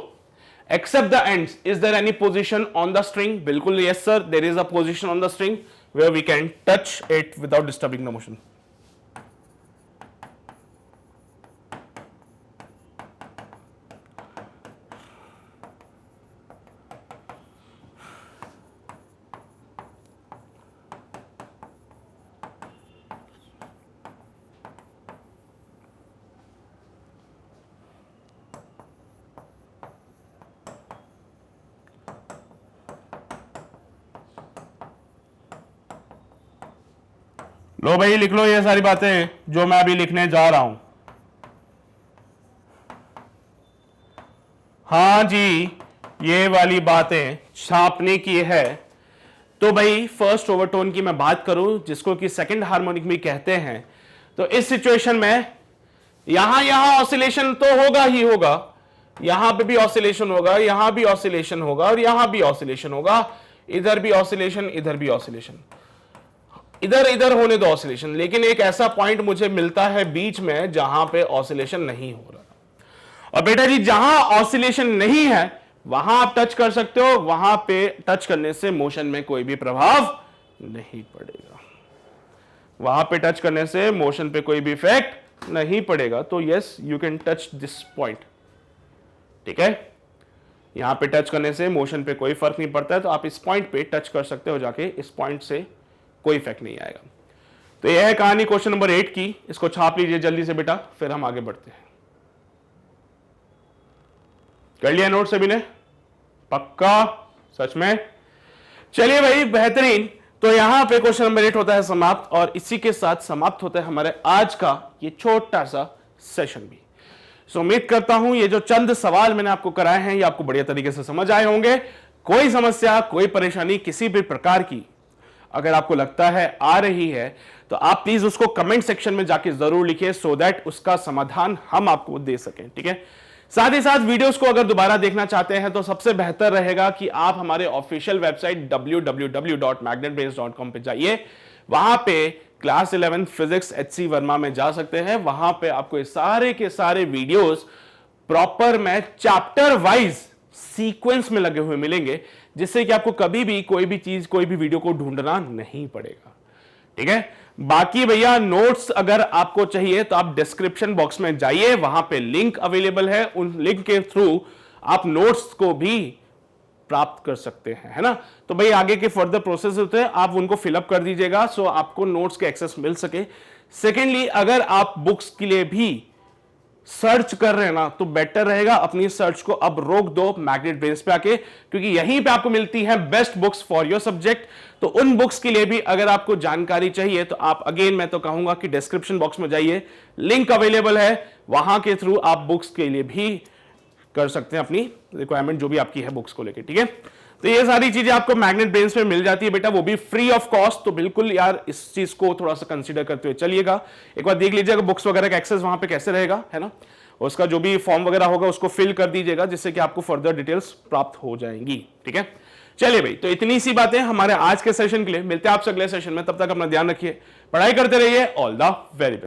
Except the ends, is there any position on the string? बिल्कुल yes sir, there is a position on the string where we can touch it without disturbing the motion. लो भाई लिख लो ये सारी बातें जो मैं अभी लिखने जा रहा हूं। हाँ जी, ये वाली बातें छापने की है। तो भाई फर्स्ट ओवरटोन की मैं बात करूं जिसको कि सेकंड हार्मोनिक भी कहते हैं, तो इस सिचुएशन में यहां ऑसिलेशन तो होगा ही होगा, यहां पे भी ऑसिलेशन होगा, यहां भी ऑसिलेशन होगा और यहां भी ऑसिलेशन होगा, इधर भी ऑसिलेशन, इधर भी ऑसिलेशन, इधर इधर होने दो ऑसिलेशन, लेकिन एक ऐसा पॉइंट मुझे मिलता है बीच में जहां पे ऑसिलेशन नहीं हो रहा। और बेटा जी जहां ऑसिलेशन नहीं है वहां आप टच कर सकते हो, वहां पे टच करने से मोशन में कोई भी प्रभाव नहीं पड़ेगा, वहां पे टच करने से मोशन पे कोई भी इफेक्ट नहीं पड़ेगा। तो yes you can touch this point, ठीक है, यहां पे टच करने से मोशन पे कोई फर्क नहीं पड़ता है, तो आप इस पॉइंट पे टच कर सकते हो जाके, इस पॉइंट से कोई इफेक्ट नहीं आएगा। तो यह है कहानी क्वेश्चन नंबर 8 की, इसको छाप लीजिए जल्दी से बेटा, फिर हम आगे बढ़ते हैं। कर लिया नोट सभी ने? पक्का? सच में? चलिए भाई बेहतरीन। तो यहां पे क्वेश्चन नंबर 8 होता है समाप्त, और इसी के साथ समाप्त होता है हमारे आज का ये छोटा सा सेशन भी। सो उम्मीद करता हूं ये जो चंद सवाल मैंने आपको कराए हैं ये आपको बढ़िया तरीके से समझ आए होंगे। कोई समस्या, कोई परेशानी किसी भी प्रकार की अगर आपको लगता है आ रही है तो आप प्लीज उसको कमेंट सेक्शन में जाके जरूर लिखिए, सो दैट उसका समाधान हम आपको दे सकें, ठीक है। साथ ही साथ वीडियोस को अगर दोबारा देखना चाहते हैं तो सबसे बेहतर रहेगा कि आप हमारे ऑफिशियल वेबसाइट www.magnetbrains.com पे जाइए, वहां पे क्लास 11 फिजिक्स HC वर्मा में जा सकते हैं, वहां पे आपको ये सारे के सारे वीडियोस प्रॉपर में चैप्टर वाइज सीक्वेंस में लगे हुए मिलेंगे, जिससे कि आपको कभी भी कोई भी चीज, कोई भी वीडियो को ढूंढना नहीं पड़ेगा, ठीक है। बाकी भैया नोट्स अगर आपको चाहिए तो आप डिस्क्रिप्शन बॉक्स में जाइए, वहां पे लिंक अवेलेबल है, उन लिंक के थ्रू आप नोट्स को भी प्राप्त कर सकते हैं, है ना। तो भाई आगे के फर्दर प्रोसेस होते हैं, आप उनको फिलअप कर दीजिएगा सो आपको नोट्स के एक्सेस मिल सके। सेकेंडली अगर आप बुक्स के लिए भी सर्च कर रहे हैं ना तो बेटर रहेगा अपनी सर्च को अब रोक दो मैग्नेट ब्रेन्स पे आके, क्योंकि यहीं पे आपको मिलती है best books for your subject. तो उन बुक्स के लिए भी अगर आपको जानकारी चाहिए तो आप अगेन मैं तो कहूंगा कि डिस्क्रिप्शन बॉक्स में जाइए, लिंक अवेलेबल है, वहां के थ्रू आप बुक्स के लिए भी कर सकते हैं अपनी रिक्वायरमेंट जो भी आपकी है बुक्स को लेकर, ठीक है। तो ये सारी चीजें आपको मैग्नेट ब्रेन्स में मिल जाती है बेटा, वो भी फ्री ऑफ कॉस्ट। तो बिल्कुल यार इस चीज को थोड़ा सा कंसीडर करते हुए चलिएगा, एक बार देख लीजिएगा बुक्स वगैरह का एक्सेस वहां पे कैसे रहेगा, है ना। उसका जो भी फॉर्म वगैरह होगा उसको फिल कर दीजिएगा, जिससे कि आपको फर्दर डिटेल्स प्राप्त हो जाएंगी, ठीक है। चलिए भाई, तो इतनी सी बातें हमारे आज के सेशन के लिए। मिलते हैं आपसे अगले सेशन में, तब तक अपना ध्यान रखिए, पढ़ाई करते रहिए। All the very best.